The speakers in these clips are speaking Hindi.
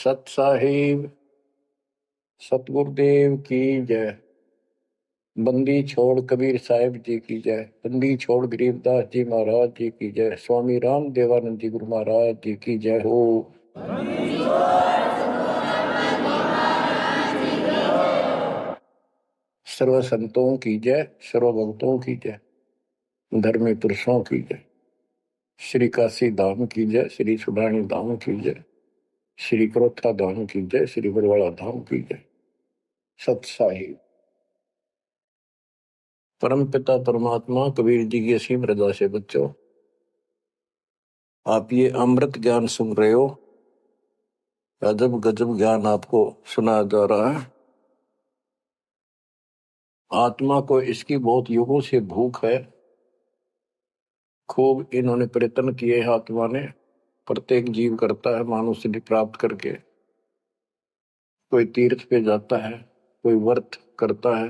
सत साहिब सतगुरुदेव की जय। बंदी छोड़ कबीर साहिब जी की जय। बंदी छोड़ गरीबदास जी महाराज जी की जय। स्वामी राम देवानंद जी गुरु महाराज जी की जय हो। सर्व संतों की जय, सर्व भक्तों की जय, धर्मी पुरुषों की जय। श्री काशी धाम की जय, श्री सुडानी धाम की जय, श्री क्रोथा धाम की जय, श्री बरवाड़ा धाम की जय। सत साहिब परम पिता परमात्मा कबीर जी की असीम रजा से बच्चों, आप ये अमृत ज्ञान सुन रहे हो। अजब गजब ज्ञान आपको सुनाया जा रहा है। आत्मा को इसकी बहुत युगों से भूख है। खूब इन्होंने प्रयत्न किए हैं आत्मा ने। प्रत्येक जीव करता है मानव सिद्धि प्राप्त करके। कोई तीर्थ पे जाता है, कोई व्रत करता है,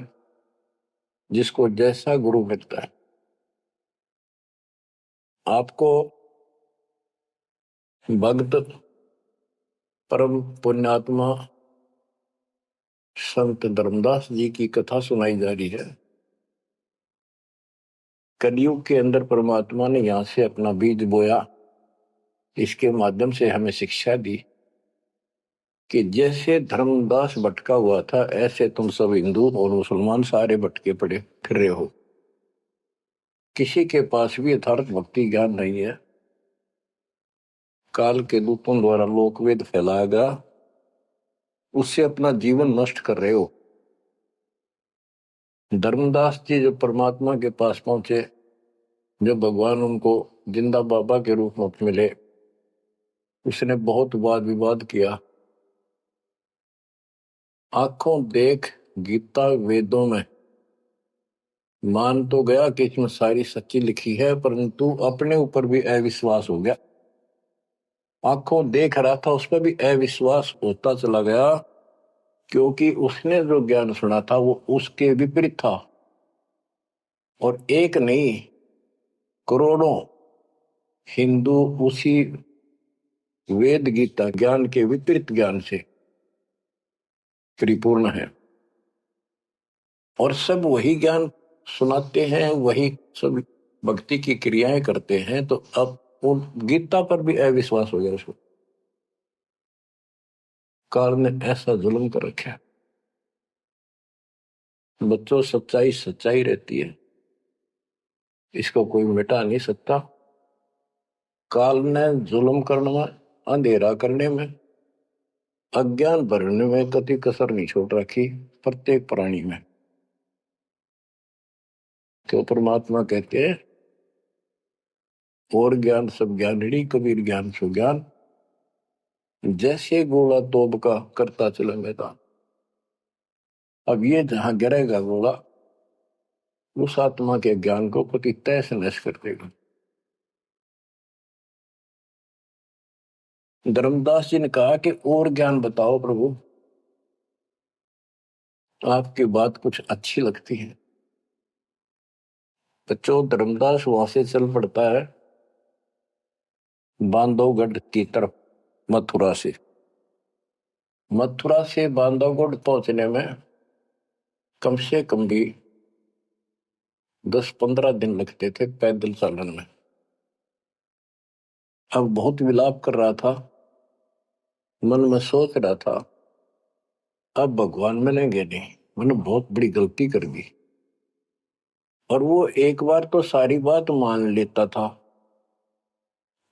जिसको जैसा गुरु मिलता है। आपको भक्त परम पुण्यात्मा संत धर्मदास जी की कथा सुनाई जा रही है। कलयुग के अंदर परमात्मा ने यहां से अपना बीज बोया। इसके माध्यम से हमें शिक्षा दी कि जैसे धर्मदास भटका हुआ था, ऐसे तुम सब हिंदू और मुसलमान सारे भटके पड़े फिर रहे हो। किसी के पास भी यथार्थ भक्ति ज्ञान नहीं है। काल के दूतों द्वारा लोकवेद फैलाया गया, उससे अपना जीवन नष्ट कर रहे हो। धर्मदास जी जब परमात्मा के पास पहुंचे, जब भगवान उनको जिंदा बाबा के रूप में मिले, उसने बहुत वाद विवाद किया। आंखों देख गीता वेदों में मान तो गया कि इसमें सारी सच्ची लिखी है, परंतु अपने ऊपर भी अविश्वास हो गया। आंखों देख रहा था, उस पर भी अविश्वास होता चला गया, क्योंकि उसने जो ज्ञान सुना था वो उसके विपरीत था। और एक नहीं, करोड़ों हिंदू उसी वेद गीता ज्ञान के विपरीत ज्ञान से परिपूर्ण है, और सब वही ज्ञान सुनाते हैं, वही सब भक्ति की क्रियाएं करते हैं। तो अब उन गीता पर भी अविश्वास हो गया उसको। काल ने ऐसा जुल्म कर रखा है। बच्चों, सच्चाई सच्चाई रहती है, इसको कोई मिटा नहीं सकता। काल ने जुल्म करने में, अंधेरा करने में, अज्ञान भरने में कति कसर नहीं छोड़ रखी प्रत्येक प्राणी में। तो परमात्मा कहते हैं, और ज्ञान सब ज्ञानड़ी कबीर ज्ञान सो ज्ञान, जैसे गोला तोब का करता चला मैदान। अब ये जहां गिरेगा गोला, उस आत्मा के ज्ञान को पति तैस नैस कर देगा। धर्मदास जी ने कहा कि और ज्ञान बताओ प्रभु, आपकी बात कुछ अच्छी लगती है। बच्चों, धर्मदास वहां से चल पड़ता है बांधवगढ़ की तरफ। मथुरा से बांधवगढ़ पहुंचने में कम से कम भी 10-15 दिन लगते थे पैदल चालन में। अब बहुत विलाप कर रहा था, मन में सोच रहा था, अब भगवान मिलेंगे नहीं, मैंने बहुत बड़ी गलती कर दी। और वो एक बार तो सारी बात मान लेता था,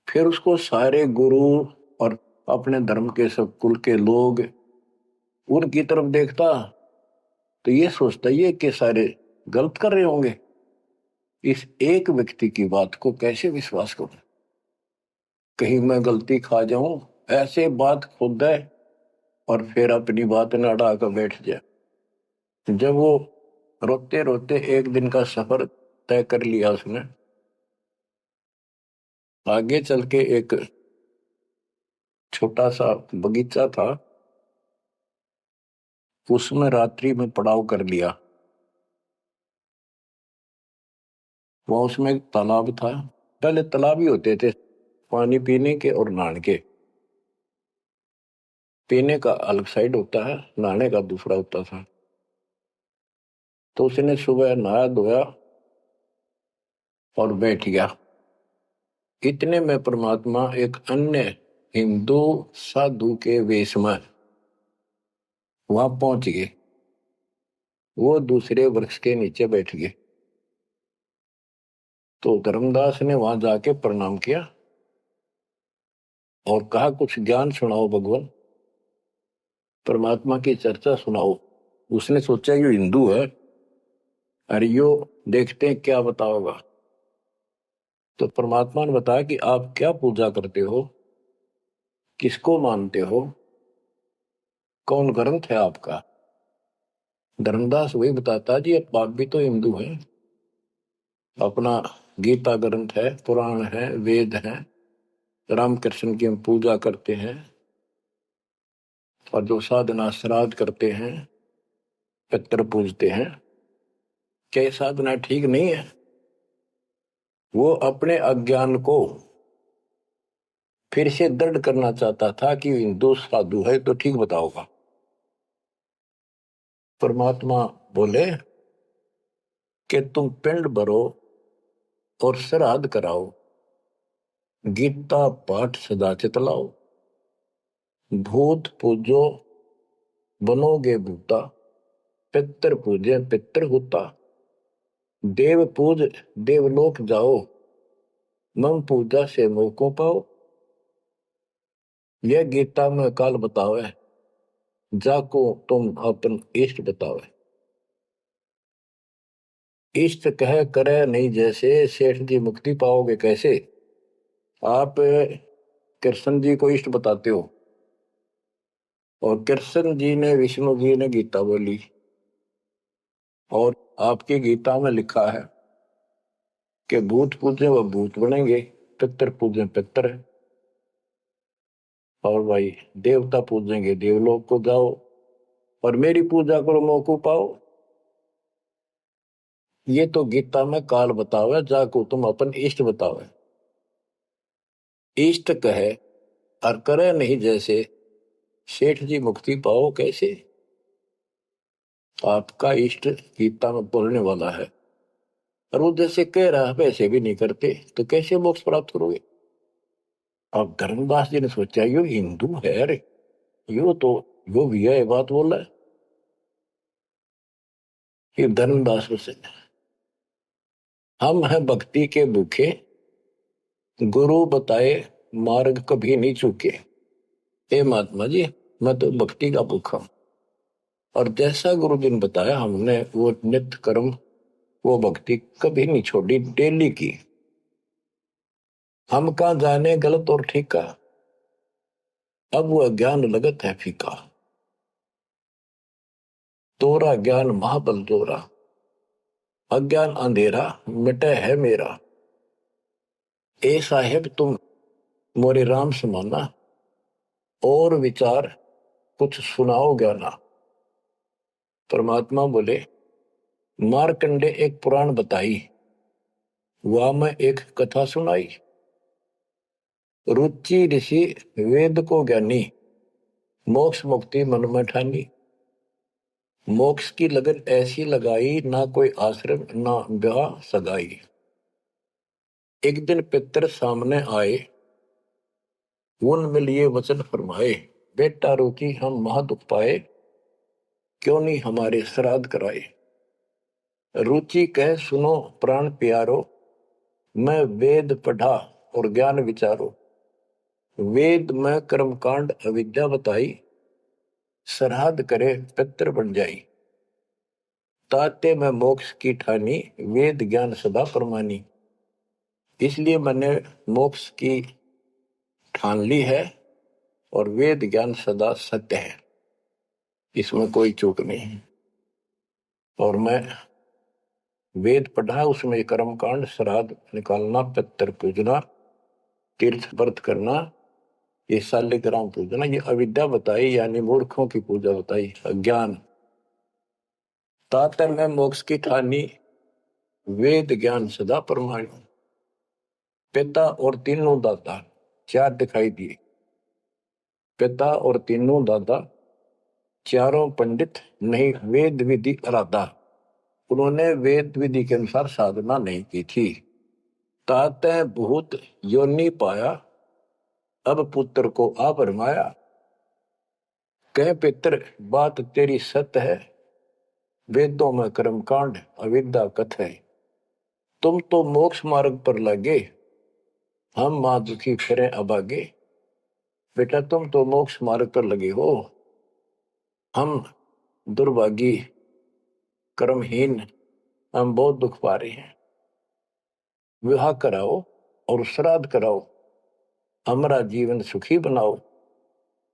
फिर उसको सारे गुरु और अपने धर्म के सब कुल के लोग उनकी तरफ देखता, तो ये सोचता ये कि सारे गलत कर रहे होंगे, इस एक व्यक्ति की बात को कैसे विश्वास करूं, कहीं मैं गलती खा जाऊं। ऐसे बात खुद है, और फिर अपनी बात न अड़ा कर बैठ जाए। जब वो रोते रोते एक दिन का सफर तय कर लिया उसने, आगे चल के एक छोटा सा बगीचा था, उसमें रात्रि में पड़ाव कर लिया। वहां उसमें एक तालाब था। पहले तालाब ही होते थे पानी पीने के और नहाने के। पीने का अलग साइड होता है, नहाने का दूसरा होता था। तो उसने सुबह नहाया धोया और बैठ गया। इतने में परमात्मा एक अन्य हिंदू साधु के वेश में वहां पहुंच गए। वो दूसरे वृक्ष के नीचे बैठ गए। तो धर्मदास ने वहां जाके प्रणाम किया और कहा, कुछ ज्ञान सुनाओ भगवान, परमात्मा की चर्चा सुनाओ। उसने सोचा ये हिंदू है, अरे यो देखते हैं क्या बताओगा। तो परमात्मा ने बताया कि आप क्या पूजा करते हो, किसको मानते हो, कौन ग्रंथ है आपका। धर्मदास वही बताता जी, आप भी तो हिंदू हैं, अपना गीता ग्रंथ है, पुराण है, वेद है, रामकृष्ण की हम पूजा करते हैं, और जो साधना श्राद्ध करते हैं, पितर पूजते हैं, क्या ये साधना ठीक नहीं है। वो अपने अज्ञान को फिर से दृढ़ करना चाहता था कि हिंदू साधु है तो ठीक बताओगा। परमात्मा बोले कि तुम पिंड भरो और श्राद्ध कराओ, गीता पाठ सदा चितलाओ, भूत पूजो बनोगे भूता, पितर पूजे पितर होता, देव पूज देवलोक जाओ, मम पूजा से मोह को पाओ। यह गीता में काल बतावे, जाको तुम अपन इष्ट बतावे। इष्ट कह करे नहीं जैसे, सेठ जी मुक्ति पाओगे कैसे। आप कृष्ण जी को इष्ट बताते हो, और कृष्ण जी ने विष्णु जी ने गीता बोली, और आपकी गीता में लिखा है कि भूत पूजे वो भूत बनेंगे, पितर पूजे पितर है, और भाई देवता पूजेंगे देवलोक को जाओ, और मेरी पूजा करो मोको पाओ। ये तो गीता में काल बतावे, जाको तुम अपन इष्ट बतावे। इष्ट कहे और करे नहीं जैसे, सेठ जी मुक्ति पाओ कैसे। आपका इष्ट गीता में बोलने वाला है, और वो जैसे कह रहा है वैसे भी नहीं करते, तो कैसे मोक्ष प्राप्त करोगे। अब धर्मदास जी ने सोचा यो हिंदू है, अरे यो तो यो भी है बात बोल रहा है। ये धर्मदास से हम हैं भक्ति के भूखे, गुरु बताए मार्ग कभी नहीं चूके। हे महात्मा जी, मैं तो भक्ति का भूखा हूं, और जैसा गुरु जी ने बताया हमने वो नित्य कर्म, वो भक्ति कभी नहीं छोड़ी, डेली की। हम कहाँ जाने गलत और ठीक का, अब वो ज्ञान लगत है फीका। तोरा ज्ञान महाबल तोरा, अज्ञान अंधेरा मिटे है मेरा। ए साहेब तुम मोरे राम समाना, और विचार कुछ सुनाओ ज्ञाना। परमात्मा बोले, मारकंडे एक पुराण बताई, वहां में एक कथा सुनाई। रुचि ऋषि वेद को ज्ञानी, मोक्ष मुक्ति मन में ठानी। मोक्ष की लगन ऐसी लगाई, ना कोई आश्रम ना ब्याह सगाई। एक दिन पितर सामने आए, उन लिए वचन फरमाए, बेटा रुचि हम महादुख पाए, क्यों नहीं हमारे श्राद्ध कराए। रुचि कह सुनो प्राण प्यारो, मैं वेद पढ़ा और ज्ञान विचारो। वेद में कर्मकांड अविद्या बताई, श्राद्ध करे पितर बन जाई। ताते में मोक्ष की ठानी, वेद ज्ञान सदा परमानी। इसलिए मैंने मोक्ष की ठान ली है, और वेद ज्ञान सदा सत्य है, इसमें कोई चूक नहीं है। और मैं वेद पढ़ा, उसमें कर्मकांड, श्राद्ध निकालना, पितर पूजना, तीर्थ व्रत करना, ये शालिग्राम पूजना, ये अविद्या बताई, यानी मूर्खों की पूजा बताई, अज्ञान। ताते में मोक्ष की ठानी, वेद ज्ञान सदा परमाणु। पिता और तीनों दाता चार दिखाई दिए, पिता और तीनों दादा, चारों पंडित नहीं वेद विधि अराधा। उन्होंने वेद विधि के अनुसार साधना नहीं की थी। ताते बहुत योनि पाया, अब पुत्र को आप रमाया। कह पितर बात तेरी सत्य है, वेदों में कर्मकांड अविद्या कथ है। तुम तो मोक्ष मार्ग पर लगे, हम मां दुखी फिरे अभागे। बेटा तुम तो मोक्ष मार्ग पर लगे हो, हम दुर्भागी कर्महीन, हम बहुत दुख पा रहे हैं। विवाह कराओ और श्राद्ध कराओ, हमारा जीवन सुखी बनाओ।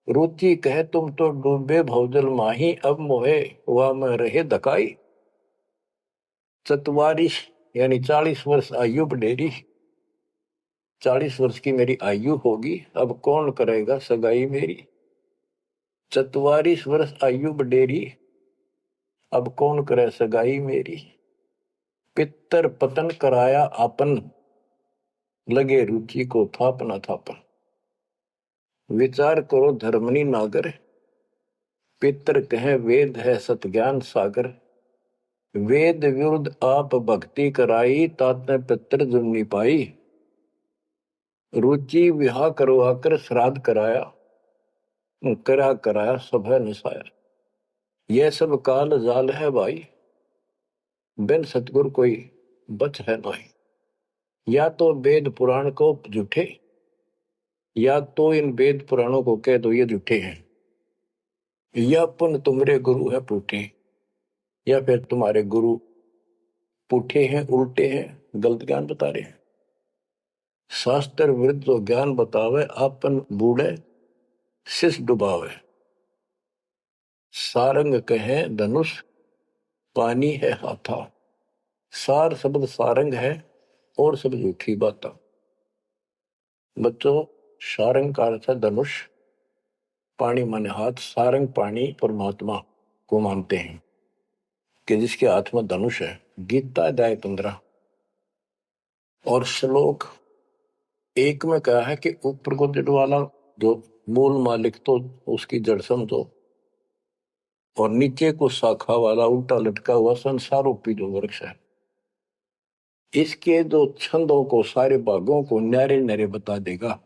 रुचि कहे तुम तो डूबे भवजल माही, अब मोहे वह में रहे धकाई। 44 यानी 40 वर्ष आयु बढ़ेरी, 40 वर्ष की मेरी आयु होगी, अब कौन करेगा सगाई मेरी। 44 वर्ष आयु बढ़ेरी, अब कौन करे सगाई मेरी। पितर पतन कराया आपन, लगे रुचि को थापना थापन। विचार करो धर्मनी नागर, पितर कहे वेद है सत ज्ञान सागर। वेद विरुद्ध आप भक्ति कराई, ताते पितर जुमनी पाई। रुचि विवाह करवाकर श्राद्ध कराया, कराया सब है निसाया। यह सब काल जाल है भाई, बिन सतगुर कोई बच है नहीं। या तो वेद पुराण को झूठे, या तो इन वेद पुराणों को कह दो ये झूठे हैं, या पुन तुम्हारे गुरु है पूठे, या फिर तुम्हारे गुरु पूठे हैं, उल्टे हैं, गलत ज्ञान बता रहे हैं। शास्त्र विरुद्ध जो ज्ञान बतावे, आपन बूढ़े शिष डुबावे। सारंग कहे धनुष, पानी है हाथा। सार शब्द सारंग है और सब झूठी बात। बच्चों सारंग का अर्थ है धनुष, पानी माने हाथ। सारंग पानी परमात्मा को मानते हैं कि जिसके हाथ में धनुष है। गीता अध्याय 15 और श्लोक 1 में कहा है कि ऊपर को जड़ वाला जो मूल मालिक तो उसकी जड़ समझो, और नीचे को शाखा वाला उल्टा लटका हुआ संसार रूपी जो वृक्ष है, इसके जो छंदों को सारे भागों को न्यारे न्यारे बता देगा।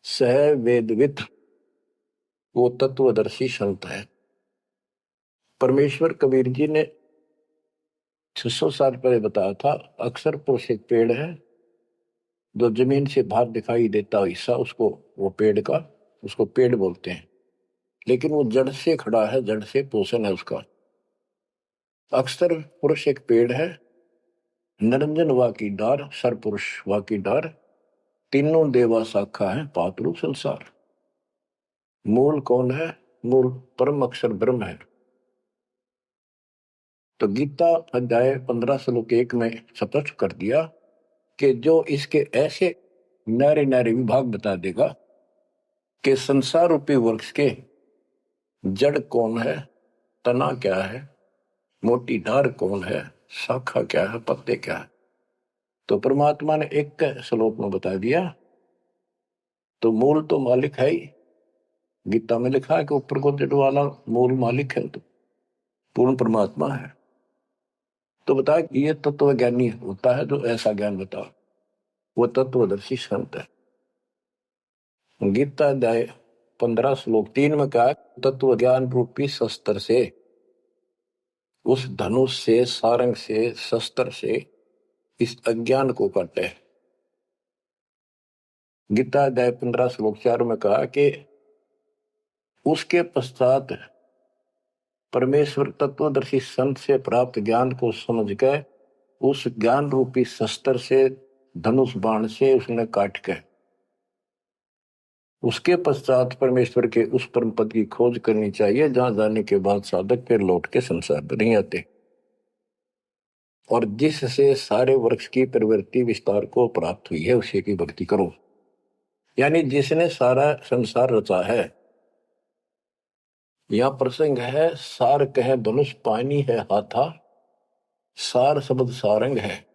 सह वेदविद वो तत्वदर्शी संत है। परमेश्वर कबीर जी ने 600 साल पहले बताया था, अक्सर पुरुष एक पेड़ है जो जमीन से बाहर दिखाई देता हिस्सा, उसको वो पेड़ का उसको पेड़ बोलते हैं, लेकिन वो जड़ से खड़ा है, जड़ से पोषण है उसका। अक्सर पुरुष एक पेड़ है, निरंजन वा की डार, सर पुरुष वा की डार, तीनों देवा शाखा है, पातरू संसार। मूल कौन है? मूल परम अक्षर ब्रह्म है। तो गीता अध्याय 15 श्लोक 1 में स्पष्ट कर दिया कि जो इसके ऐसे नारे नारे विभाग बता देगा कि संसार रूपी वृक्ष के जड़ कौन है, तना क्या है, मोटी डार कौन है, शाखा क्या है, पत्ते क्या है, तो परमात्मा ने एक श्लोक में बता दिया। तो मूल तो मालिक है ही, गीता में लिखा है कि ऊपर को जड़ वाला मूल मालिक है, तो पूर्ण परमात्मा है। तो बता कि ये तत्व ज्ञानी होता है जो ऐसा ज्ञान बता, वो तत्वदर्शी संत है। गीता अध्याय 15 श्लोक 3 में कहा, तत्व ज्ञान रूपी शस्त्र से, उस धनुष से, सारंग से, शस्त्र से इस अज्ञान को काटे। गीता अध्याय 15 श्लोक 4 में कहा कि उसके पश्चात परमेश्वर तत्वदर्शी संत से प्राप्त ज्ञान को समझ के उस ज्ञान रूपी शस्त्र से, धनुष बाण से उसने काट के, उसके पश्चात परमेश्वर के उस परम पद की खोज करनी चाहिए, जहां जाने के बाद साधक फिर लौट के संसार पर नहीं आते, और जिससे सारे वृक्ष की प्रवृत्ति विस्तार को प्राप्त हुई है उसी की भक्ति करो। यानी जिसने सारा संसार रचा है। यह प्रसंग है, सार कहे धनुष, पानी है हाथा, सार शब्द सारंग है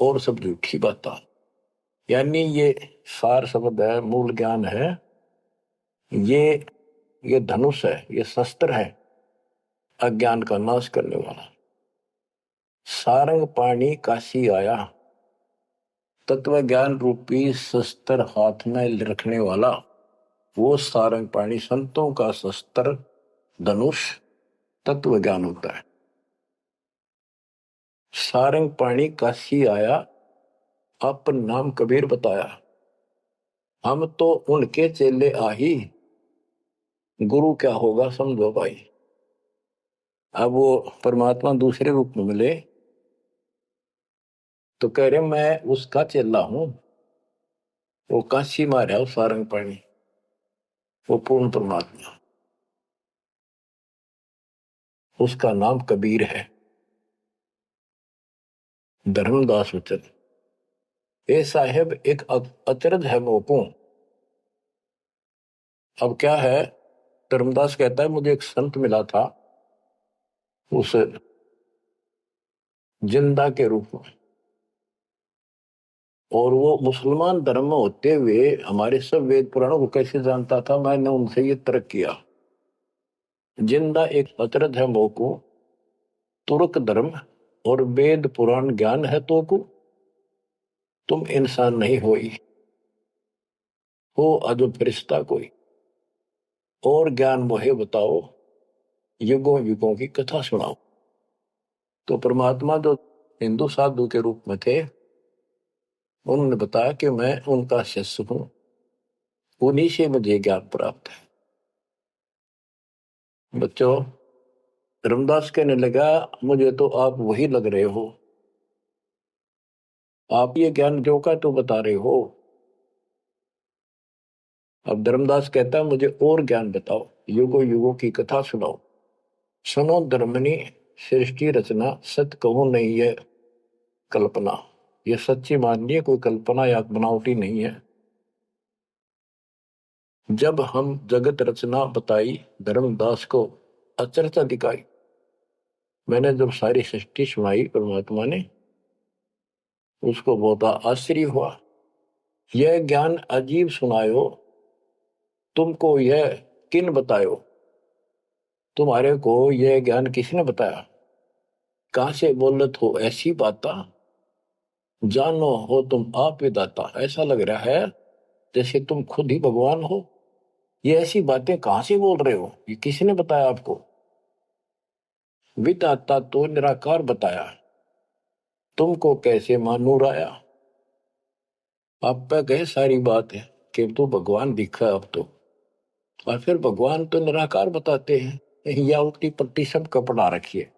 और सब झूठी बात। यानी ये सार शब्द है, मूल ज्ञान है, ये धनुष है, ये शस्त्र है अज्ञान का नाश करने वाला। सारंग पाणी काशी आया, तत्व ज्ञान रूपी शस्त्र हाथ में रखने वाला वो सारंग पाणी, संतों का शस्त्र धनुष तत्व ज्ञान होता है। सारंग पाणी काशी आया, अपन नाम कबीर बताया। हम तो उनके चेले आही, गुरु क्या होगा समझो भाई। अब वो परमात्मा दूसरे रूप में मिले तो कह रहे मैं उसका चेला हूं। वो काशी मारा वो सारंग पाणी, वो पूर्ण परमात्मा, उसका नाम कबीर है। धर्मदास वचन ए साहेब एक अचरज है मोको। अब क्या है, धर्मदास कहता है मुझे एक संत मिला था उस जिंदा के रूप में, और वो मुसलमान धर्म में होते हुए हमारे सब वेद पुराणों को कैसे जानता था। मैंने उनसे ये तर्क किया, जिंदा एक अचरज है मोको, तुर्क धर्म और वेद पुराण ज्ञान है तो को, तुम इंसान नहीं हो अजो फरिश्ता कोई, और ज्ञान मोहे बताओ, युगों युगों की कथा सुनाओ। तो परमात्मा जो हिंदू साधु के रूप में थे, उन्होंने बताया कि मैं उनका शिष्य हूं, उन्हीं से मुझे ज्ञान प्राप्त है। बच्चों, रामदास कहने लगा मुझे तो आप वही लग रहे हो, आप ये ज्ञान जो का तो बता रहे हो। अब धर्मदास कहता है मुझे और ज्ञान बताओ, युगों युगों की कथा सुनाओ। सुनो धर्मनी सृष्टि रचना, सत्य कहो नहीं है कल्पना। ये सच्ची मानिए, कोई कल्पना या बनावटी नहीं है। जब हम जगत रचना बताई, धर्मदास को अचरता दिखाई। मैंने जब सारी सृष्टि सुनाई परमात्मा ने, उसको बहुत आश्चर्य हुआ। यह ज्ञान अजीब सुनायो, तुमको यह किन बतायो। तुम्हारे को यह ज्ञान किसने बताया, कहां से बोलत हो ऐसी बात, जानो हो तुम आप विदाता। ऐसा लग रहा है जैसे तुम खुद ही भगवान हो। ये ऐसी बातें कहां से बोल रहे हो, ये किसने बताया आपको। विदाता तो निराकार बताया, तुमको कैसे मानूर आया। आप पे कहे सारी बात है कि तू भगवान दिखा अब तो, और फिर भगवान तो निराकार बताते हैं, या उल्टी पट्टी सब कपड़ा रखिए।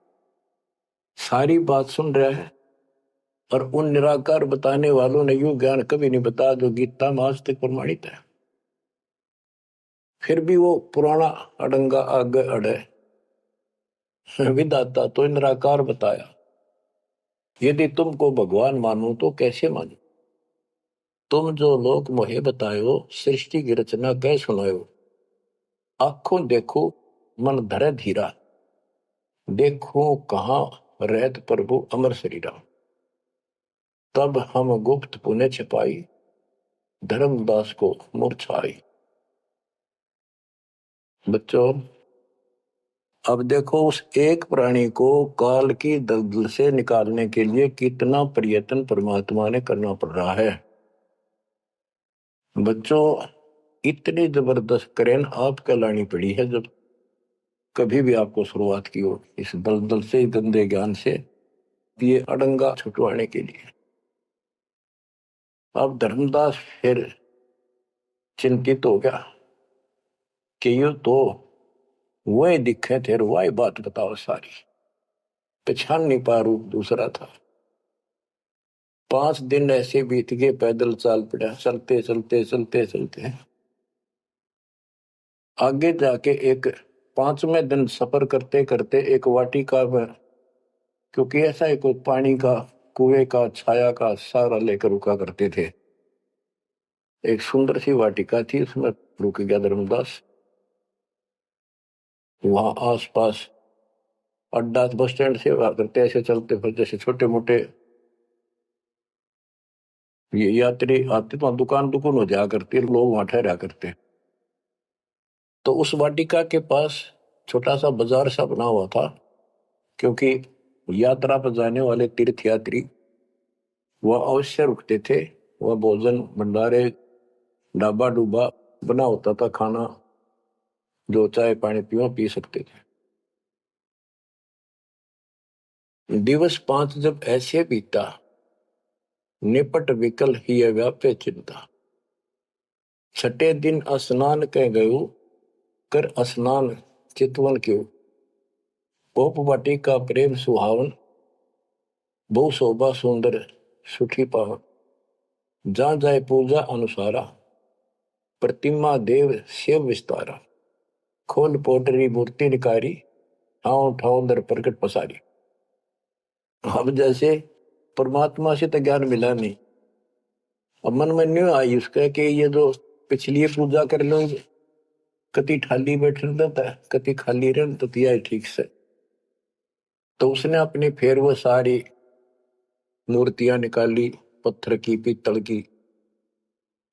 सारी बात सुन रहा है, और उन निराकार बताने वालों ने यूं ज्ञान कभी नहीं बताया जो गीता में आज तक प्रमाणित है। फिर भी वो पुराना अडंगा आगे अड़े। विदाता तो निराकार बताया, यदि तुमको भगवान मानो तो कैसे मानो। तुम जो लोग मोहे बतायो, सृष्टि की रचना कह सुनायो। आंखों देखो मन धरे धीरा, देखो कहाँ रहत प्रभु अमर शरीरा। तब हम गुप्त पुण्य छिपाई, धर्मदास को मूर्छाई। बच्चों, अब देखो उस एक प्राणी को काल की दलदल से निकालने के लिए कितना प्रयत्न परमात्मा ने करना पड़ रहा है। बच्चों, इतनी जबरदस्त करेन आपको लानी पड़ी है जब कभी भी आपको शुरुआत की हो इस दलदल से, गंदे ज्ञान से, ये अड़ंगा छुटवाने के लिए। अब धर्मदास फिर चिंतित हो गया कि यू तो वही दिखे थे, वही बात बताओ सारी, पहचान नहीं पा, रूप दूसरा था। 5 दिन ऐसे बीत गए, पैदल चाल पड़ा, चलते चलते चलते चलते आगे जाके एक 5वें दिन सफर करते करते एक वाटिका में, क्योंकि ऐसा एक पानी का कुएं का छाया का सहारा लेकर रुका करते थे, एक सुंदर सी वाटिका थी, उसमें रुक गया धर्मदास। वहां आसपास अड्डा, बस स्टैंड से करते ऐसे चलते फिर जैसे छोटे मोटे ये यात्री आते तो दुकान दुकान हो जाया करती, लोग वहां ठहरा करते। तो उस वाटिका के पास छोटा सा बाजार सा बना हुआ था, क्योंकि यात्रा पर जाने वाले तीर्थयात्री वह अवश्य रुकते थे। वह भोजन भंडारे ढाबा डूबा बना होता था, खाना जो चाय पानी पियो पी सकते थे। दिवस 5 जब ऐसे बीता, निपट विकल ही व्याप्य चिंता। छठे दिन स्नान कह गयो, कर स्नान चितवन क्यों। पोप वाटिका प्रेम सुहावन, बहु शोभा सुंदर सुठी पावन। जहाँ जाए पूजा अनुसारा, प्रतिमा देव शिव विस्तारा। खोल पोटरी मूर्ति निकारी, ठाव ठाव दर प्रकट पसारी। अब जैसे परमात्मा से तो ज्ञान मिला नहीं, अब मन में नहीं आई उसका कि ये जो पिछली पूजा कर लो, कति खाली बैठ रहता है, कति खाली रह तो दिया है ठीक से। तो उसने अपनी फिर वो सारी मूर्तियां निकाली, पत्थर की पीतल की,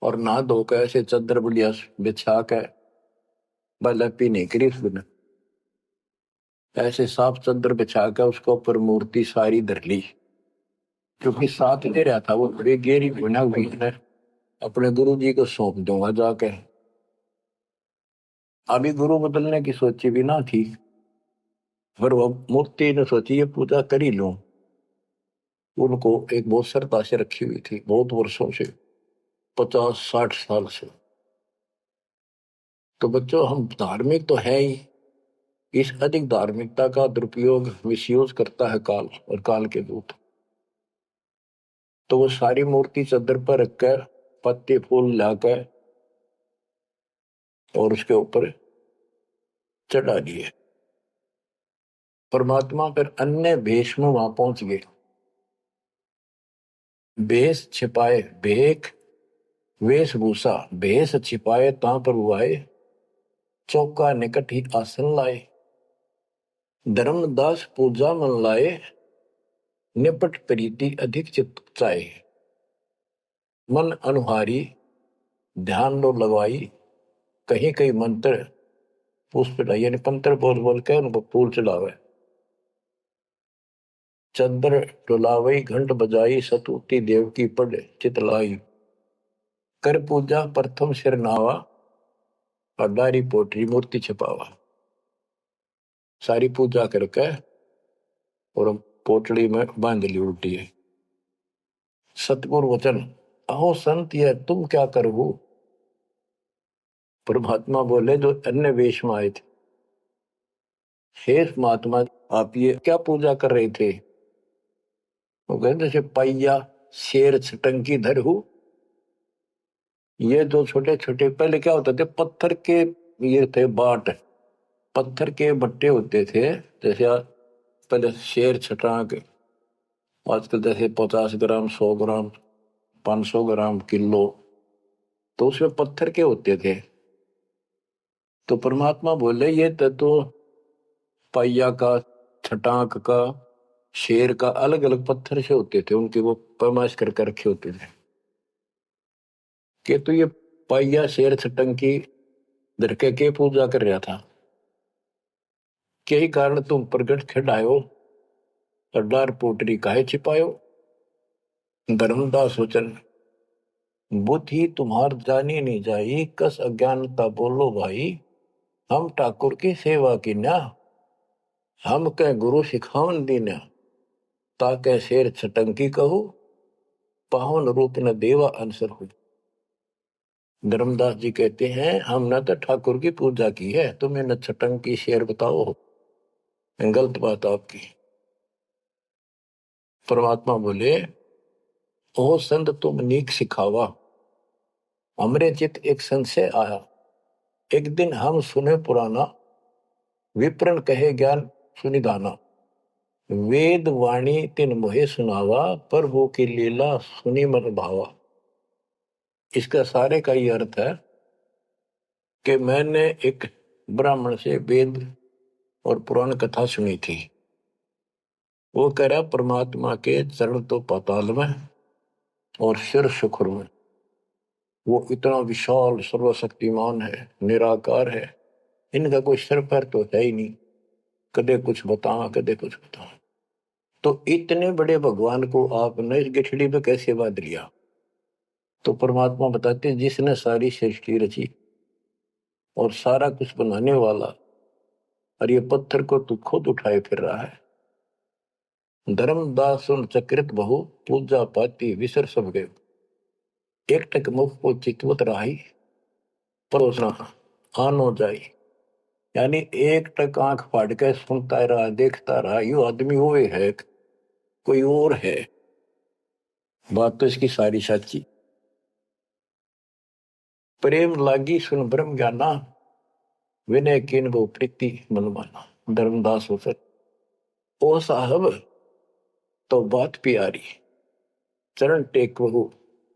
और नहा धोकर ऐसे चद्दर बढ़िया बिछा के बलपी नहीं करी उसने, ऐसे साफ चद्दर बिछा के उसके ऊपर मूर्ति सारी धर ली। क्योंकि साथ दे रहा था वो बड़ी गहरी बना हुई है, अपने गुरु जी को सौंप दूंगा जाके। अभी गुरु बदलने की सोची भी ना थी, पर वो मूर्ति ने सोची ये पूजा कर ही लूं। उनको एक बहुत श्रद्धा से रखी हुई थी, बहुत वर्षों से, 50-60 साल से। तो बच्चों, हम धार्मिक तो है ही, इस अधिक धार्मिकता का दुरुपयोग मिसयूज करता है काल और काल के दूत। तो वो सारी मूर्ति चद्दर पर रखकर पत्ते फूल लाकर और उसके ऊपर चढ़ा दिए। परमात्मा फिर अन्य भेष में वहां पहुंच गए। भेष छिपाए भेख, वेशभूषा भेष छिपाए ता प्रभु आए। चौका निकट ही आसन लाए, धर्मदास पूजा मन लाए। निपट प्रीति अधिक चित चाहे, मन अनुहारी ध्यान लो लगवाई। कहीं कहीं मंत्र पुष्प यानी पंत्र बोल बोल के उनको फूल चढ़ावे। चंद्र डुलावई घंट बजाई, सतुति देव की पढ़ चितलाई। कर पूजा प्रथम सिर नावा, अडारी पोटरी मूर्ति छिपावा। सारी पूजा करके और पोटली में बांध ली उल्टी है। सतगुरु वचन, अहो संत ये तुम क्या करो। परमात्मा बोले जो अन्य वेश में आए थे, हे महात्मा आप ये क्या पूजा कर रहे थे। वो कहते जैसे पैया शेर छटंकी धर हूं। ये जो छोटे छोटे पहले क्या होते थे, पत्थर के ये थे बाट, पत्थर के बट्टे होते थे। जैसे पहले शेर छटाक, आजकल जैसे 50 ग्राम 100 ग्राम 500 ग्राम किलो, तो उसमें पत्थर के होते थे। तो परमात्मा बोले ये तो पैया का, छटाक का, शेर का अलग अलग पत्थर से होते थे, उनके वो पैमाइश करके रखे होते थे। कि तो ये पैया शेर छटंकी धरके के पूजा कर रहा था, के कारण तुम प्रगट खिड़ायो, अड्डार पोटरी काहे छिपायो। धर्मदास वचन, बुद्धि तुम्हार जानी नहीं जाई, कस अज्ञानता बोलो भाई। हम ठाकुर की सेवा की ना, हम कह गुरु सिखावन दीना। ताके शेर छटंकी कहू, पावन रूप न देवा अंसर हो। धर्मदास जी कहते हैं हमने तो ठाकुर की पूजा की है, तुम्हें न छटंकी शेर बताओ, गलत बात आपकी। परमात्मा बोले, ओ संत तुम नीक सिखावा। हमरे चित एक संशय आया, एक दिन हम सुने पुराना। विप्रन कहे ज्ञान सुनिधाना। वेद वाणी तिन मोहे सुनावा, प्रभु की लीला सुनी मन भावा। इसका सारे का ये अर्थ है कि मैंने एक ब्राह्मण से वेद और पुराण कथा सुनी थी। वो कह रहा परमात्मा के चरण तो पाताल में और सिर सुखर में। वो इतना विशाल सर्वशक्तिमान है, निराकार है, इनका कोई सिर पैर तो है ही नहीं, कदे कुछ बताओ कदे कुछ बताओ। तो इतने बड़े भगवान को आपने इस गठड़ी पे कैसे बांध लिया? तो परमात्मा बताते हैं जिसने सारी सृष्टि रची और सारा कुछ बनाने वाला, और ये पत्थर को तू खुद उठाए फिर रहा है। धर्मदास उन चक्रित बहु पूजा पाती विसर सब गए, एक टक मुख को चितवत रही परोसना आनो जाई। यानी एक टक आंख फाड़ के सुनता रहा देखता रहा, यो आदमी वो है कोई और है। बात तो इसकी सारी सच्ची। प्रेम लागी सुन ब्रह्म ज्ञाना, विनय किन वो प्रीति मन माना। धर्मदास हो सर ओ साहब तो बात प्यारी, चरण टेक वहु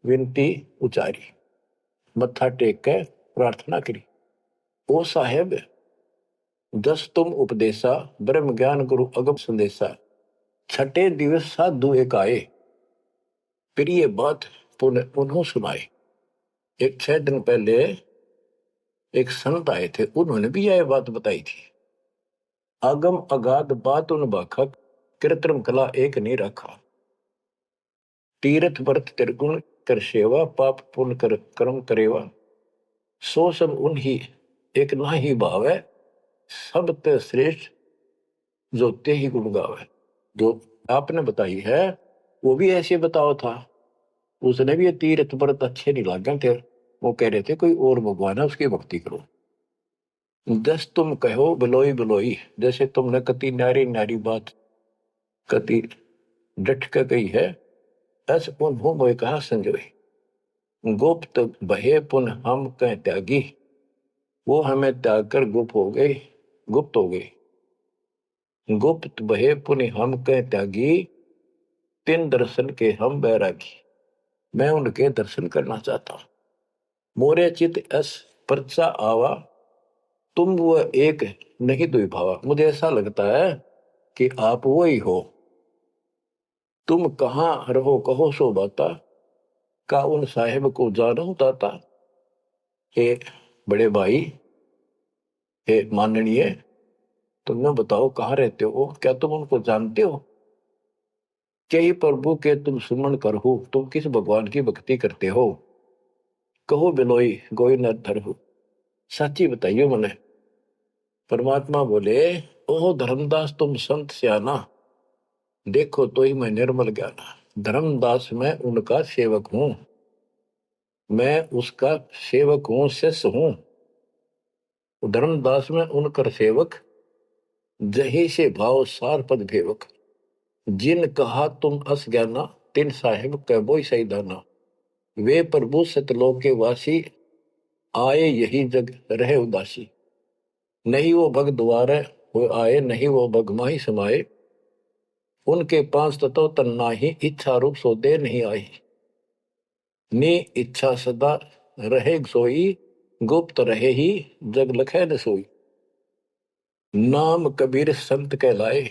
विनती उचारी। मत्था टेक के प्रार्थना करी। ओ साहेब दस तुम उपदेशा, ब्रह्म ज्ञान गुरु अगम संदेशा। छठे दिवस साधु एक आए, फिर ये बात उन्हों सुनाए। एक 6 दिन पहले एक संत आए थे, उन्होंने भी यह बात बताई थी। आगम अगाध बात उन बाखा, कृत्रिम कला एक नहीं रखा। तीर्थ व्रत त्रिगुण कर सेवा, पाप पुण्य कर कर्म करेवा। सो सब उन्हीं एक ना ही भाव है, सब ते श्रेष्ठ जो ते ही गुण गावे। जो आपने बताई है वो भी ऐसे बताओ था। उसने भी ये तीर्थ व्रत अच्छे नहीं लागे थे, वो कह रहे थे कोई और भगवान है उसकी भक्ति करो। दस तुम कहो बिलोई बिलोई, जैसे तुमने कति नारी नारी बात कति डट के गई है, ऐसे उन्हों मोए कहा संजोई। गुप्त बहे पुन हम कह त्यागी, वो हमें त्याग कर गुप्त हो गए, गुप्त हो गए। गुप्त बहे पुन हम कह त्यागी, तिन दर्शन के हम बैरागी। मैं उनके दर्शन करना चाहता हूं। मोरे चित अस परचा आवा, तुम वो एक नहीं दुई भावा। मुझे ऐसा लगता है कि आप वो ही हो। तुम कहाँ रहो कहो सो बाता, का उन साहेब को जानो दाता। हे बड़े भाई, हे माननीय, तुमने बताओ कहाँ रहते हो, क्या तुम उनको जानते हो? क्या ही प्रभु के तुम सुमन कर हो, तुम किस भगवान की भक्ति करते हो? कहो बिलोई गोई न धरहु, सच्ची बताइयो मने। परमात्मा बोले ओह धर्मदास तुम संत सियाना, देखो तो ही मैं निर्मल ज्ञाना। धर्मदास मैं उनका सेवक हूं, मैं उसका सेवक हूं, शिष्य हूं। धर्मदास में उनकर सेवक, जही से भाव सार पद भेवक। जिन कहा तुम अस ज्ञाना, तिन साहेब कहबो सही दाना। वे प्रभु सतलोक के वासी, आए यही जग रहे उदासी। नहीं वो भग द्वारे हो आए, नहीं वो भग माही समाये। उनके 5 तत्व तन नाही, इच्छा रूप सो दे नहीं आई। नी इच्छा सदा रहे सोई, गुप्त रहे ही जग लखे न सोई। नाम कबीर संत कहलाए,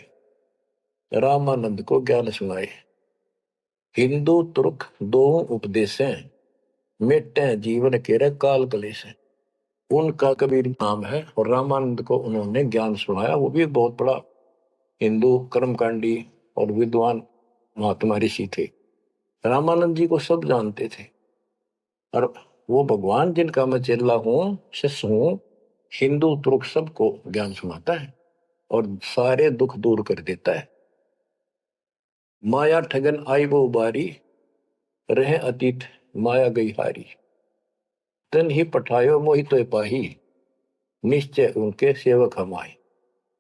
रामानंद को ज्ञान सुनाए। हिंदू तुर्क दो उपदेशें, मिटे जीवन के काल कलेश। उनका कबीर नाम है और रामानंद को उन्होंने ज्ञान सुनाया। वो भी एक बहुत बड़ा हिंदू कर्मकांडी और विद्वान महात्मा ऋषि थे। रामानंद जी को सब जानते थे और वो भगवान जिनका मैं चेला हूं, शिष्य हूं, हिंदू तुर्क सबको ज्ञान सुनाता है और सारे दुख दूर कर देता है। माया ठगन आई वो बारी, रहे अतीत माया गई हारी। तन ही पठायो मोहि तो पाही, निश्चय उनके सेवक हम आए।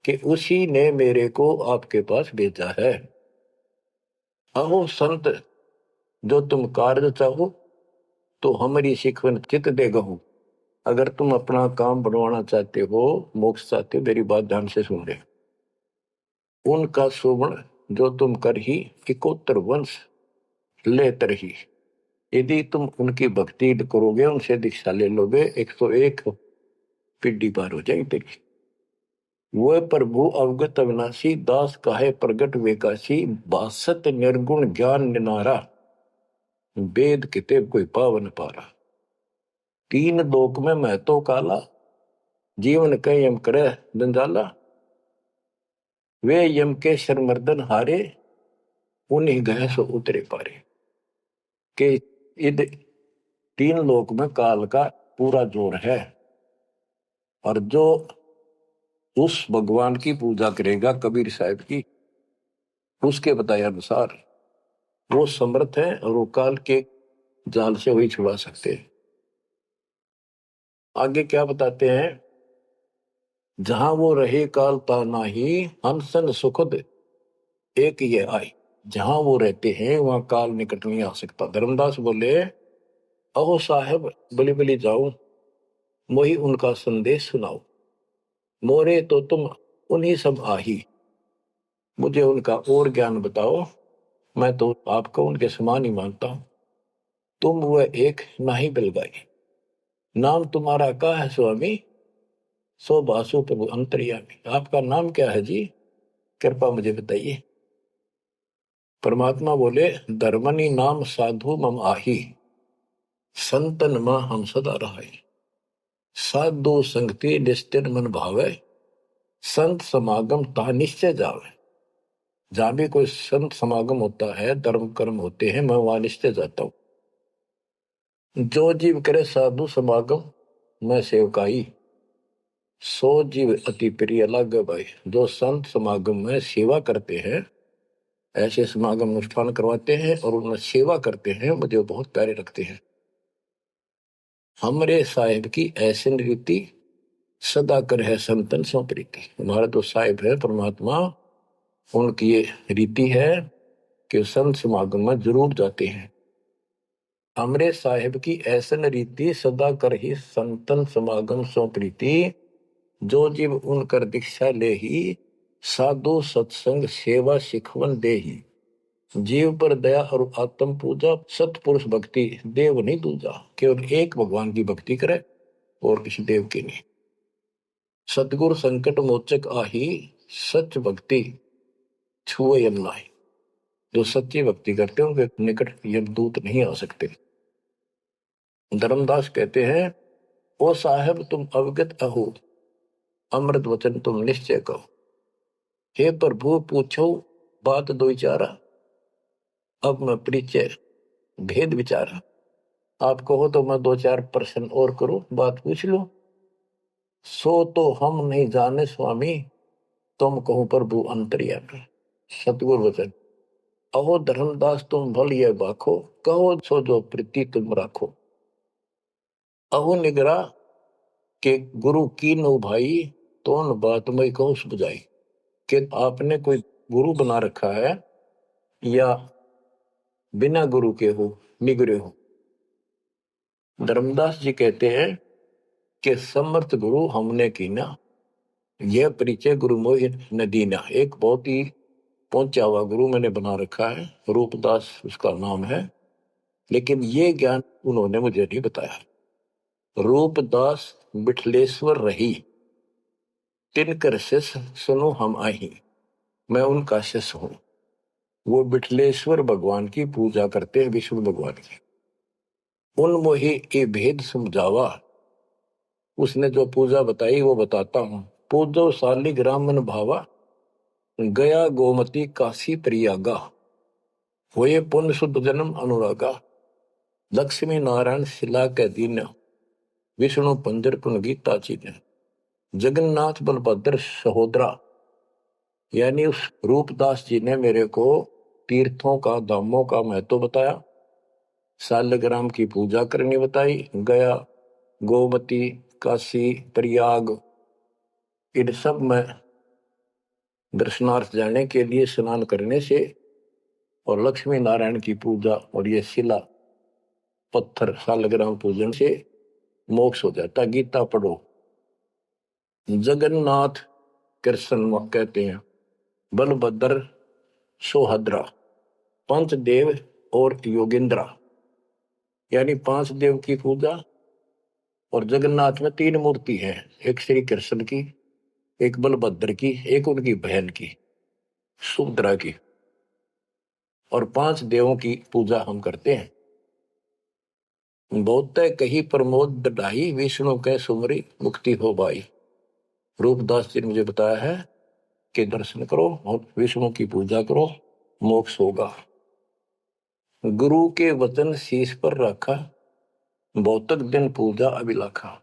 कि उसी ने मेरे को आपके पास भेजा है। अहो संत जो तुम कार्य चाहो, तो हमारी शिकवन चित दे गहू। अगर तुम अपना काम बनवाना चाहते हो, मोक्ष चाहते हो, मेरी बात ध्यान से सुन ले। उनका सुवर्ण जो तुम कर ही, इकोत्तर वंश ले तरही। यदि तुम उनकी भक्ति करोगे, उनसे दीक्षा ले लोगे, 101 पीढ़ी पार हो जाएगी तेरी। वह प्रभु अवगत अविनाशी, दास काहे प्रगट वेकाशी। 62 निर्गुण ज्ञान निनारा, वेद किताब कोई पावन पारा। 3 लोक में मैं तो काला, जीवन कई यम करे जंजाला, वे यम के शरमर्दन हारे, उन्हीं गए सो उतरे पारे। के इध तीन लोक में काल का पूरा जोर है, और जो उस भगवान की पूजा करेगा कबीर साहब की, उसके बताए अनुसार वो समर्थ है और वो काल के जाल से वही छुड़ा सकते हैं। आगे क्या बताते हैं, जहां वो रहे काल ता नाही, हंसन सुखद एक ये आई। जहां वो रहते हैं वहां काल निकट नहीं आ सकता। धर्मदास बोले, अहो साहब बलि बलि जाओ, मोही उनका संदेश सुनाओ, मोरे तो तुम उन्हीं सब आही, मुझे उनका और ज्ञान बताओ, मैं तो आपको उनके समान ही मानता हूं। तुम वह एक नाही बिलगाई, नाम तुम्हारा का है स्वामी, सो बासु प्रभु अंतर्यामी। आपका नाम क्या है जी, कृपा मुझे बताइए। परमात्मा बोले, धर्मनि नाम साधु मम आही, संतन मां हम सदा रहाई। साधु संगति निस्तिर मन भावे, संत समागम ता निश्चय जावे। जहां भी कोई संत समागम होता है, धर्म कर्म होते हैं, मैं वहां निश्चय जाता हूं। जो जीव करे साधु समागम मैं सेवकाई, सो जीव अति प्रिय लागे भाई। जो संत समागम में सेवा करते हैं, ऐसे समागम अनुष्ठान करवाते हैं और उनमें सेवा करते हैं, मुझे बहुत प्यारे लगते हैं। हमरे साहिब की ऐसी रीति, सदा कर है संतन सो प्रीति। हमारा जो साहिब है परमात्मा, उनकी ये रीति है कि संत समागम में जरूर जाते हैं। हमरे साहिब की ऐसन रीति, सदा कर ही संतन समागम सो प्रीति। जो जीव उनकर दीक्षा ले ही, साधु सत्संग सेवा सिखवन दे ही। जीव पर दया और आत्म पूजा, सतपुरुष भक्ति देव नहीं दूजा। केवल एक भगवान की भक्ति करे और किसी देव की नहीं। सतगुरु संकट मोचक आही, सच भक्ति छुए यम नाही। जो सच्ची भक्ति करते हैं उनके निकट यमदूत नहीं आ सकते। धर्मदास कहते हैं, ओ साहेब तुम अवगत अहो, अमृत वचन तुम निश्चय कहो। हे प्रभु पूछो बात दो विचारा, अब मैं परिचय भेद विचारा। आप कहो तो मैं दो चार प्रश्न और करूं, बात पूछ लो। सो तो हम नहीं जाने स्वामी, तुम कहो प्रभु अंतर्यामी। सतगुरु वचन, अहो धर्मदास तुम भल ये बाखो, कहो सो जो प्रीति तुम राखो। अहो निगरा के गुरु की नो भाई, तो न बात में कहो बुझाई। कि आपने कोई गुरु बना रखा है या बिना गुरु के हो, निगरे हो। धर्मदास जी कहते हैं कि समर्थ गुरु हमने कीना, यह परिचय गुरु मोहि न दीना। एक बहुत ही पहुंचा हुआ गुरु मैंने बना रखा है, रूपदास उसका नाम है, लेकिन ये ज्ञान उन्होंने मुझे नहीं बताया। रूपदास बिठलेश्वर रही, तिनकर शिष्य सुनो हम आही। मैं उनका शिष्य हूं। वो बिठलेश्वर भगवान की पूजा करते हैं, विष्णु भगवान की। उन मोहि ये भेद समझावा, उसने जो पूजा बताई वो बताता हूं। पूजो शालिग्राम मन भावा, गया गोमती काशी प्रयागा। होए पुण्य शुद्ध जन्म अनुरागा, लक्ष्मी नारायण शिला के दीन, विष्णु पंजर कुन गीता चीन। जगन्नाथ बलभद्र सहोदरा, यानी उस रूपदास जी ने मेरे को तीर्थों का, धामों का महत्व बताया, शालिग्राम की पूजा करनी बताई, गया गोमती काशी प्रयाग इन सब में दर्शनार्थ जाने के लिए स्नान करने से, और लक्ष्मी नारायण की पूजा और ये शिला पत्थर शालिग्राम पूजन से मोक्ष हो जाता। गीता पढ़ो। जगन्नाथ कृष्ण कहते हैं, बलभद्र सोहद्रा, पंचदेव और योगेंद्रा, यानी पांच देव की पूजा। और जगन्नाथ में तीन मूर्ति है, एक श्री कृष्ण की, एक बलभद्र की, एक उनकी बहन की सुभद्रा की, और पांच देवों की पूजा हम करते हैं। बहुत कही प्रमोद ढाई, विष्णु के सुमरी मुक्ति हो भाई। रूपदास जी ने मुझे बताया है कि दर्शन करो और विष्णु की पूजा करो, मोक्ष होगा। गुरु के वचन शीश पर रखा, बहुतक दिन पूजा अभिलाखा।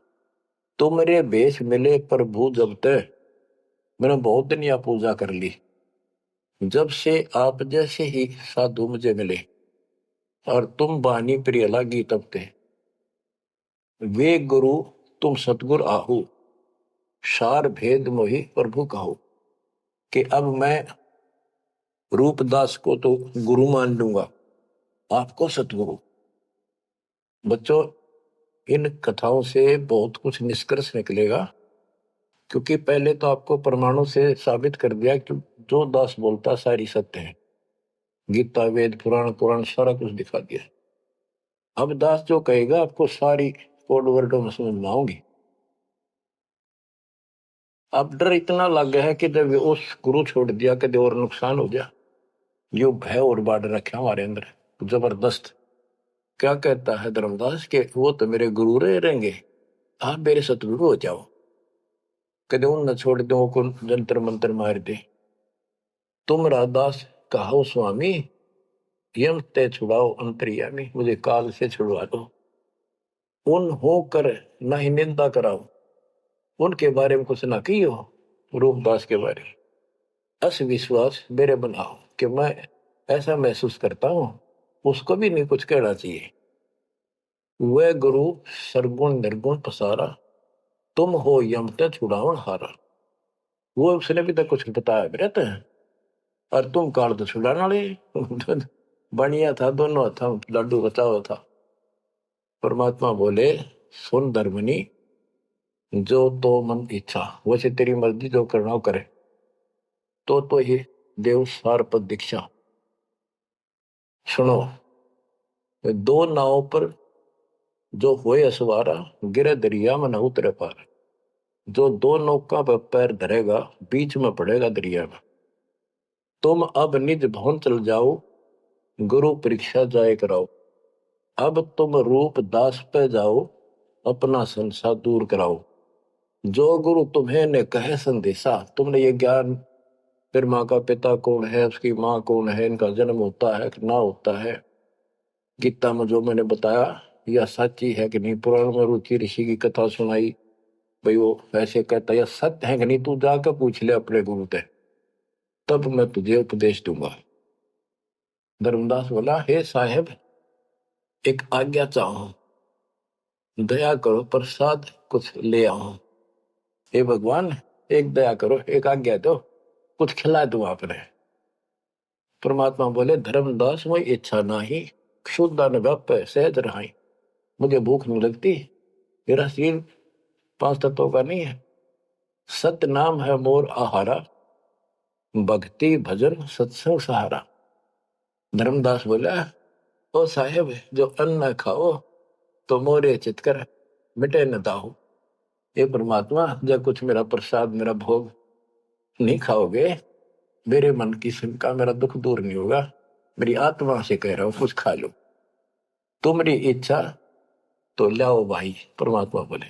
तो मेरे भेष मिले प्रभु जब तक, मैंने बहुत दिन यह पूजा कर ली। जब से आप जैसे ही साधु मुझे मिले और तुम बानी प्रिय लागी तब ते, वे गुरु तुम सतगुर आहू, सार भेद मोहि प्रभु कहो। कि अब मैं रूपदास को तो गुरु मान लूंगा, आपको सतगुरु। बच्चों, इन कथाओं से बहुत कुछ निष्कर्ष निकलेगा, क्योंकि पहले तो आपको प्रमाणों से साबित कर दिया कि जो दास बोलता सारी सत्य है। गीता, वेद, पुराण, कुरान सारा कुछ दिखा दिया। अब दास जो कहेगा आपको सारी कोड वर्डों में समझ में आऊंगी। अब डर इतना लग गया है कि जब उस गुरु छोड़ दिया कदे और नुकसान हो गया, यो भय और बाढ़ रखा हमारे अंदर जबरदस्त। क्या कहता है धर्मदास के वो तो मेरे गुरु रहेंगे, आप मेरे सतगुरु हो जाओ, कदे उन न छोड़ दो को जंतर मंत्र मार दे। तुम राधास कहो स्वामी, यम ते छुड़ाओ अंतर्यामी, मुझे काल से छुड़वा दो। उन होकर न ही निंदा कराओ, उनके बारे में कुछ ना कहियो, रूपदास के बारे में अस विश्वास मेरे बनाओ कि मैं ऐसा महसूस करता हूं, उसको भी नहीं कुछ कहना चाहिए। वह गुरु सरगुण निर्गुण पसारा, तुम हो यम ते छुड़ावन हारा। वो उसने भी तो कुछ बताया भी रहता है, और तुम काल तो छुड़ाने वाले। बढ़िया था, दोनों था, लड्डू बचाओ था। परमात्मा बोले सुन धर्मनी, जो तो मन इच्छा, वैसे तेरी मर्जी जो करना हो करे। तो ही देव सार पद दीक्षा। सुनो, दो नावों पर जो होए असवारा, गिरे दरिया में न उतरे पार। जो दो नौका पर पैर धरेगा, बीच में पड़ेगा दरिया में। तुम अब निज भवन चल जाओ, गुरु परीक्षा जाए कराओ। अब तुम रूप दास पे जाओ, अपना संसार दूर कराओ। जो गुरु तुम्हें ने कहे संदेशा, तुमने ये ज्ञान, फिर माँ का पिता कौन है, उसकी माँ कौन है, इनका जन्म होता है कि ना होता है, गीता में जो मैंने बताया यह सच्ची है कि नहीं, पुराण में रुचि ऋषि की कथा सुनाई, भाई वो ऐसे कहता यह सत्य है कि नहीं, तू जाकर पूछ ले अपने गुरु से, तब मैं तुझे उपदेश दूंगा। धर्मदास बोला, हे साहेब एक आज्ञा चाहूं, दया करो प्रसाद कुछ ले आऊं। हे भगवान एक दया करो, एक आज्ञा दो, कुछ खिला दूं आपने। परमात्मा बोले, धर्मदास वही इच्छा नाही, क्षुद्धा न व्याप सहज रहाई। मुझे भूख नहीं लगती, मेरा शरीर पांच तत्वों का नहीं है। सत्य नाम है मोर आहारा, भक्ति भजन सत्संग सहारा। धर्मदास बोला, ओ साहेब जो अन्न खाओ तो मोरे चितकर मिटे न दाहो। ये परमात्मा जब कुछ मेरा प्रसाद मेरा भोग नहीं खाओगे, मेरे मन की शंका, मेरा दुख दूर नहीं होगा। मेरी आत्मा से कह रहा हूं कुछ खा लो, तुम्हारी इच्छा तो लाओ भाई। परमात्मा बोले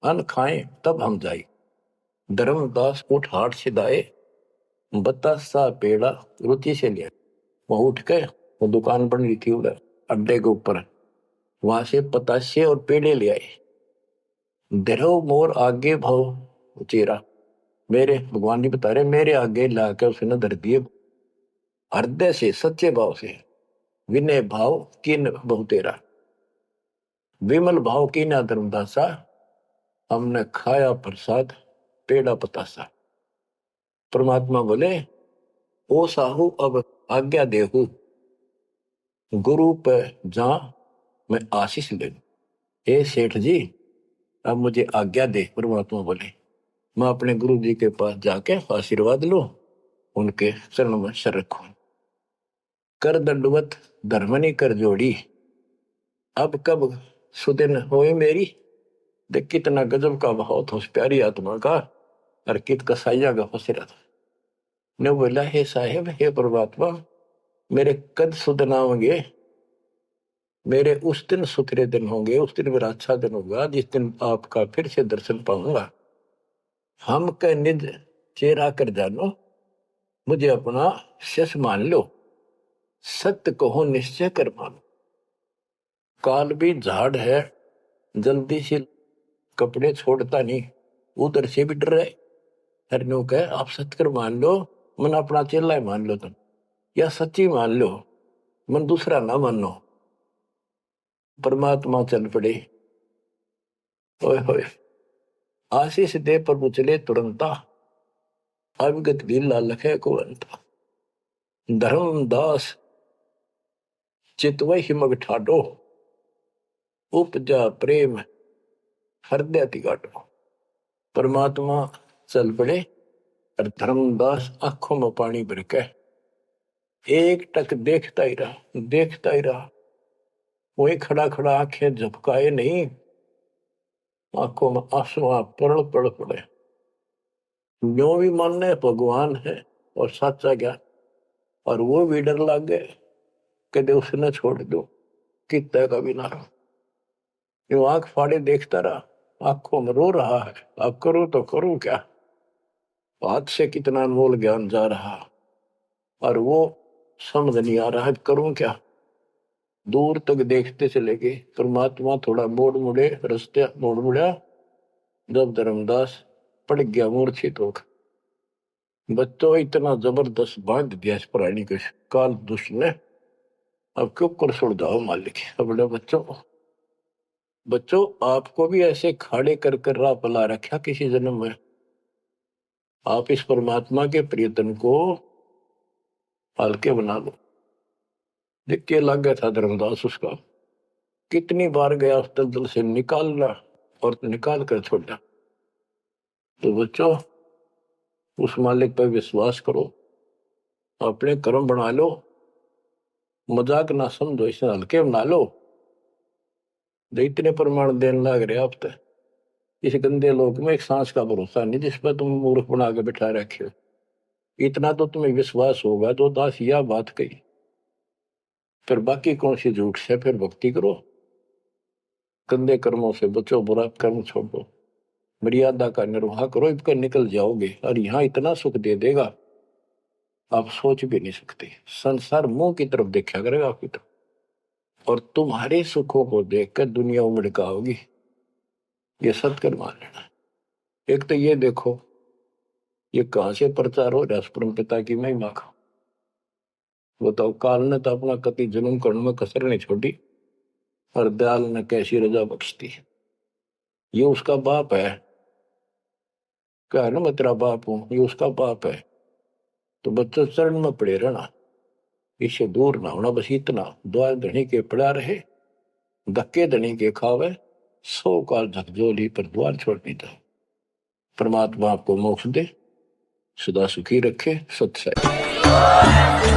अन्न खाएं तब हम जाए। धर्मदास उठ हाट सिधाए, बतासा पेड़ा रुचि से लिया। वहां उठ के, वो दुकान बन रही थी उधर अड्डे के ऊपर, वहां से पतासे और पेड़े ले आए। धरो मोर आगे भाव चेरा, मेरे भगवान जी बता रहे मेरे आगे लाकर उसने धर दिए, हृदय से सच्चे भाव से। विनय भाव किन बहु तेरा, विमल भाव की ना धर्मदासा, हमने खाया प्रसाद पेड़ा पतासा। परमात्मा बोले, ओ साहू अब आज्ञा देहू, गुरु पर जा मैं आशीष ले। हे सेठ जी अब मुझे आज्ञा दे। परमात्मा बोले, मैं अपने गुरु जी के पास जाके आशीर्वाद लो, उनके चरणों में सर रखूं। कर दंडवत धर्मनी कर जोड़ी, अब कब सुदिन होए मेरी। देख कितना गजब का भाव था उस प्यारी आत्मा का, और कित कसाइया का फसेरा था। ने बोला, हे साहेब हे परमात्मा, मेरे कद सुदना होंगे, मेरे उस दिन सुथरे दिन होंगे, उस दिन मेरा अच्छा दिन होगा जिस दिन आपका फिर से दर्शन पाऊंगा। हम के निज चेहरा कर जानो, मुझे अपना शिष्य मान लो, सत्य कहो निश्चय कर मानो। काल भी झाड़ है, जल्दी से कपड़े छोड़ता नहीं, उधर से भी डर रहे। हरनू कहे आप सत्य कर मान लो, मन अपना चेला ही मान लो तुम, या सच्ची मान लो, मन दूसरा ना मानो। परमात्मा चल पड़े, ओए होए आशीष दे प्रभु चले तुरंता, अविगत लीला लखे को अंता। धर्मदास चितवै हिमग ठाडो, उपजा प्रेम हृदय तिगाटो। परमात्मा चल पड़े और धर्मदास आंखों में पानी भर के एक टक देखता ही रहा, देखता ही रहा। वही खड़ा खड़ा आंखें झपकाए नहीं, आंखों में आंसू पड़ पड़ पड़े। जो भी मानने भगवान है और सच्चा ज्ञान, और वो भी डर लग गए कदे उसने छोड़ दो कितना का भी ना रहो। जो आंख फाड़े देखता रहा, आंखों में रो रहा है, अब करो तो करूं क्या, हाथ से कितना अनमोल ज्ञान जा रहा और वो समझ नहीं आ रहा है करूं क्या। दूर तक देखते चले गए। परमात्मा थोड़ा मोड़ मुड़े, रास्ते मोड़ मुड़ा, जब धर्मदास पड़ गया मूर्छित होकर। बच्चों इतना जबरदस्त बांध दिया इस प्राणी के काल दुष्ट ने, अब क्यों कर छोड़ जाओ मालिक। अपने बच्चों आपको भी ऐसे खाड़े कर कर राह पला रखा किसी जन्म में। आप इस परमात्मा के प्रियतन को हल्के बना लो। देख के लग गया था धर्मदास उसका, कितनी बार गया उस दलदल से निकालना और निकाल कर छोड़ा। तो बच्चों उस मालिक पर विश्वास करो, अपने कर्म बना लो, मजाक ना समझो, इसे हल्के बना लो। इतने प्रमाण देने लग रहे आप तो इस गंदे लोक में एक सांस का भरोसा नहीं जिस पर तुम मूर्ख बना के बिठा रखे हो। इतना तो तुम्हें विश्वास होगा तो दास यह बात कही, फिर बाकी कौन सी झूठ से फिर भक्ति करो। गंदे कर्मों से बचो, बुरा कर्म छोड़ो, मर्यादा का निर्वाह करो, इसका निकल जाओगे और यहाँ इतना सुख दे देगा आप सोच भी नहीं सकते। संसार मुंह की तरफ देखा करेगा आपकी तरफ, और तुम्हारे सुखों को देखकर दुनिया उमड़का होगी। ये सत्कर मान लेना। एक तो ये देखो ये कहां से प्रचार हो रहा है परम पिता की महिमा का। बताओ काल ने तो अपना कति जन्म करने में कसर नहीं छोड़ी और दयाल ने कैसी रजा बख्शती। ये उसका बाप है, क्या है ना मैं तेरा बाप हूं, ये उसका बाप है। तो बच्चों चरण में पड़े रहना, इससे दूर ना होना। बस इतना द्वार धनी के पड़ा रहे, धक्के धनी के खावे, 100 काल झकझोली पर द्वार छोड़नी था। परमात्मा आपको मोक्ष दे, सदा सुखी रखे। सत्संग।